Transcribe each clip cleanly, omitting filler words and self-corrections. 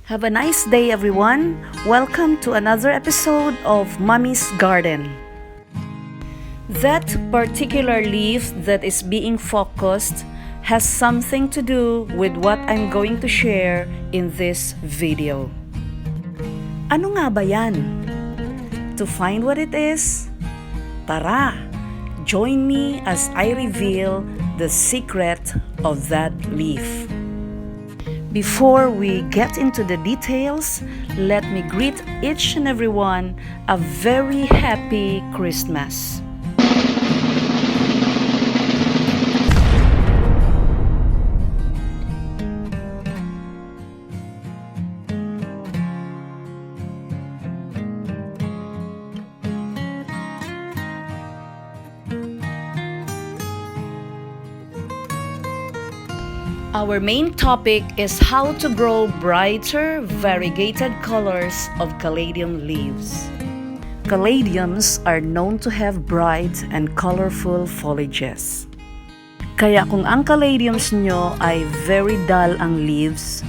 Have a nice day, everyone. Welcome to another episode of Mommy's Garden. That particular leaf that is being focused has something to do with what I'm going to share in this video. Ano nga ba yan? To find what it is, tara, join me as I reveal the secret of that leaf. Before we get into the details, let me greet each and everyone a very happy Christmas. Our main topic is how to grow brighter, variegated colors of caladium leaves. Caladiums are known to have bright and colorful foliages. Kaya kung ang caladiums nyo ay very dull ang leaves,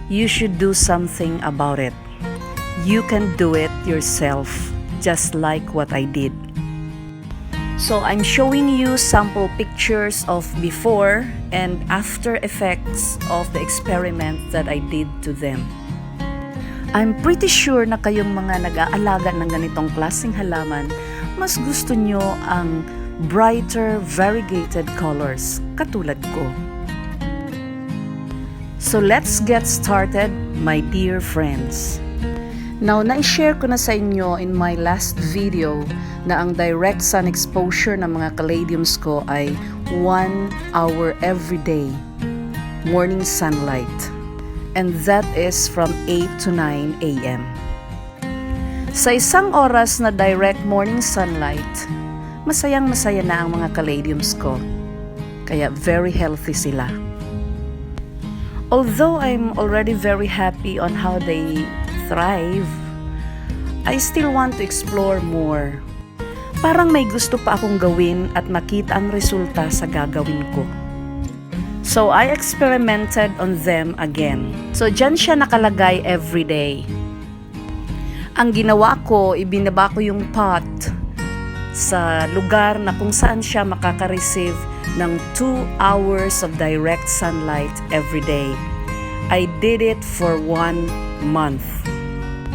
you should do something about it. You can do it yourself, just like what I did. So I'm showing you sample pictures of before and after effects of the experiment that I did to them. I'm pretty sure na kayong mga nag-aalaga ng ganitong klaseng halaman, mas gusto nyo ang brighter, variegated colors, katulad ko. So let's get started, my dear friends. Now, na-share ko na sa inyo in my last video na ang direct sun exposure ng mga caladiums ko ay 1 hour every day, morning sunlight. And that is from 8 to 9 a.m. Sa isang oras na direct morning sunlight, masayang-masaya na ang mga caladiums ko. Kaya very healthy sila. Although I'm already very happy on how they thrive, I still want to explore more. Parang may gusto pa akong gawin at makita ang resulta sa gagawin ko. So I experimented on them again. So dyan siya nakalagay every day. Ang ginawa ko, ibinaba ko yung pot sa lugar na kung saan siya makaka-receive ng 2 hours of direct sunlight every day. I did it for 1 month.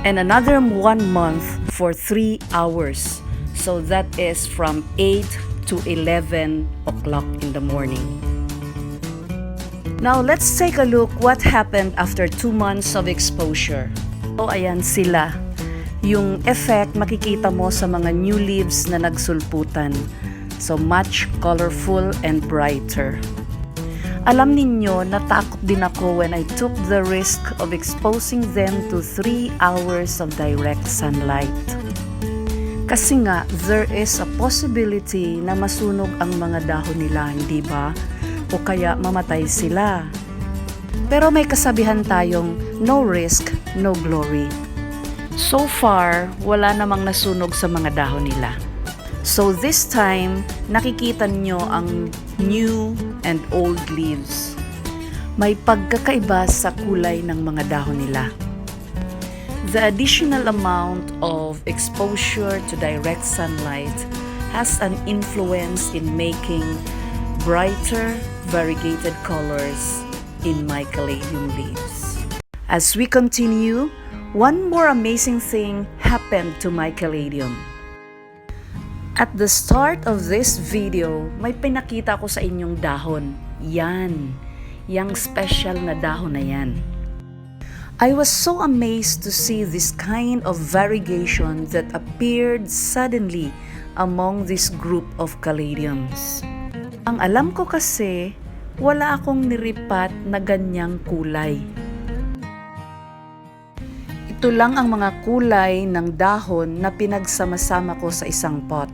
And another 1 month for 3 hours. So that is from 8 to 11 o'clock in the morning. Now let's take a look what happened after 2 months of exposure. So ayan sila. Yung effect makikita mo sa mga new leaves na nagsulputan. So much colorful and brighter. Alam ninyo, natakot din ako when I took the risk of exposing them to 3 hours of direct sunlight. Kasi nga, there is a possibility na masunog ang mga dahon nila, hindi ba? O kaya mamatay sila. Pero may kasabihan tayong, no risk, no glory. So far, wala namang nasunog sa mga dahon nila. So this time, nakikita nyo ang new and old leaves. May pagkakaiba sa kulay ng mga dahon nila. The additional amount of exposure to direct sunlight has an influence in making brighter, variegated colors in my caladium leaves. As we continue, one more amazing thing happened to my caladium. At the start of this video, may pinakita ko sa inyong dahon. Yan. Yang special na dahon na yan. I was so amazed to see this kind of variegation that appeared suddenly among this group of caladiums. Ang alam ko kasi, wala akong niripat na ganyang kulay. Ito lang ang mga kulay ng dahon na pinagsama-sama ko sa isang pot.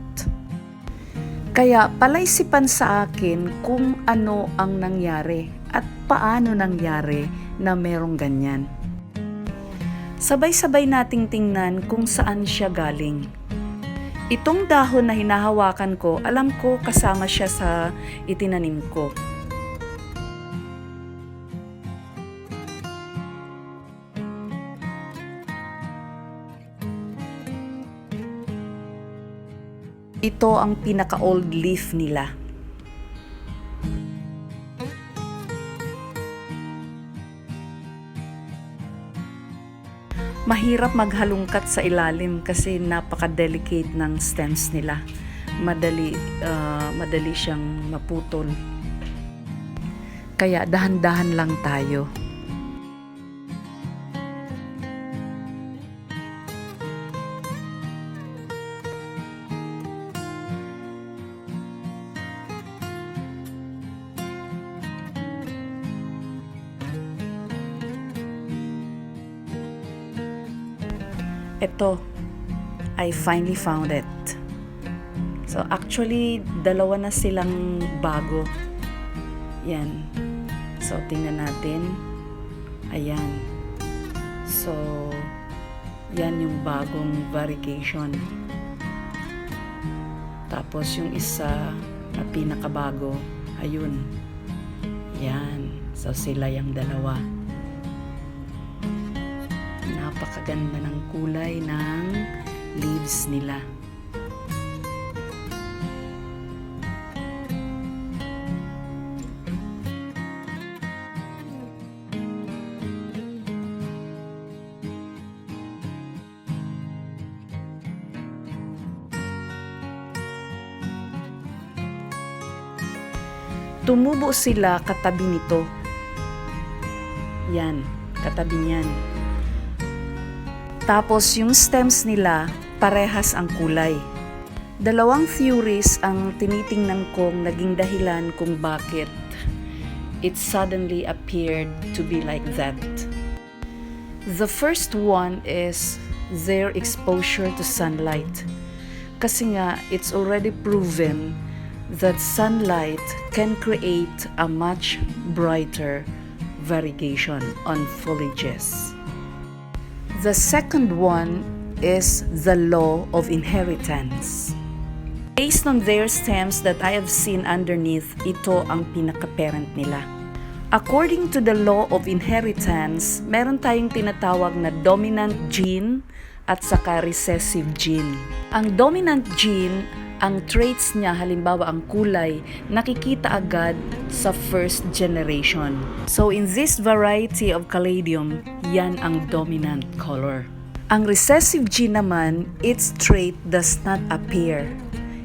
Kaya palaisipan sa akin kung ano ang nangyari at paano nangyari na merong ganyan. Sabay-sabay nating tingnan kung saan siya galing. Itong dahon na hinahawakan ko, alam ko kasama siya sa itinanim ko. Ito ang pinaka-old leaf nila. Mahirap maghalungkat sa ilalim kasi napaka-delicate ng stems nila. Madali siyang maputol. Kaya dahan-dahan lang tayo. Ito, I finally found it. So actually, dalawa na silang bago. Yan. So tingnan natin. Ayan. So, yan yung bagong variegation. Tapos yung isa na pinakabago, ayun. Yan. So sila yung dalawa. Napakaganda ng kulay ng leaves nila. Tumubo sila katabi nito. Yan, katabi niyan. Tapos yung stems nila, parehas ang kulay. Dalawang theories ang tinitingnan kong naging dahilan kung bakit it suddenly appeared to be like that. The first one is their exposure to sunlight. Kasi nga, it's already proven that sunlight can create a much brighter variegation on foliages. The second one is the law of inheritance. Based on their stems that I have seen underneath, ito ang pinaka-parent nila. According to the law of inheritance, meron tayong tinatawag na dominant gene at saka recessive gene. Ang dominant gene, ang traits niya, halimbawa ang kulay, nakikita agad sa first generation. So in this variety of Caladium, yan ang dominant color. Ang recessive gene naman, its trait does not appear.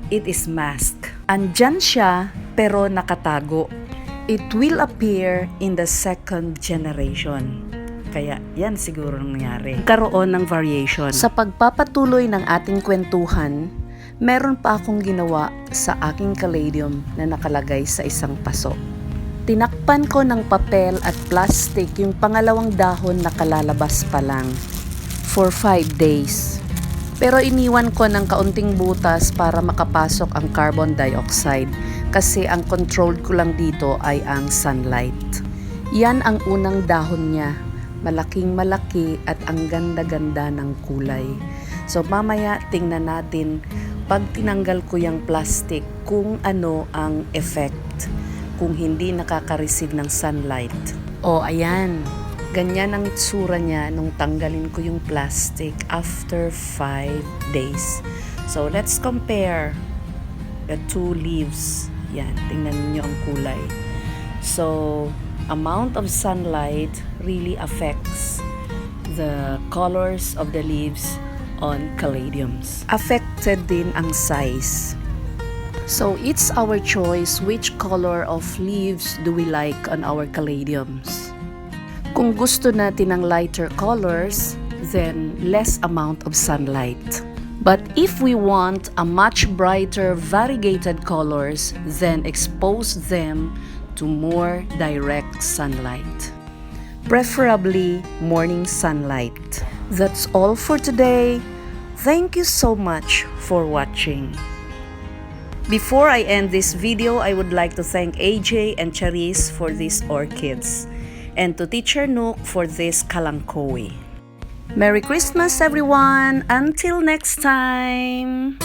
It is masked. Andyan siya, pero nakatago. It will appear in the second generation. Kaya yan siguro nangyari. Karoon ng variation. Sa pagpapatuloy ng ating kwentuhan, meron pa akong ginawa sa aking Caladium na nakalagay sa isang paso. Tinakpan ko ng papel at plastic yung pangalawang dahon na kalalabas pa lang for 5 days. Pero iniwan ko ng kaunting butas para makapasok ang carbon dioxide kasi ang controlled ko lang dito ay ang sunlight. Yan ang unang dahon niya. Malaking malaki at ang ganda-ganda ng kulay. So mamaya tingnan natin pag tinanggal ko yung plastic kung ano ang effect kung hindi nakaka-receive ng sunlight. O ayan, ganyan ang itsura niya nung tanggalin ko yung plastic after 5 days. So let's compare the two leaves. Yan, tingnan niyo ang kulay. So amount of sunlight really affects the colors of the leaves on Caladiums. Affected din ang size. So it's our choice which color of leaves do we like on our Caladiums. Kung gusto natin ng lighter colors, then less amount of sunlight. But if we want a much brighter variegated colors, then expose them to more direct sunlight. Preferably morning sunlight. That's all for today. Thank you so much for watching. Before I end this video, I would like to thank AJ and Charisse for these orchids and to Teacher Nook for this kalanchoe. Merry Christmas everyone! Until next time!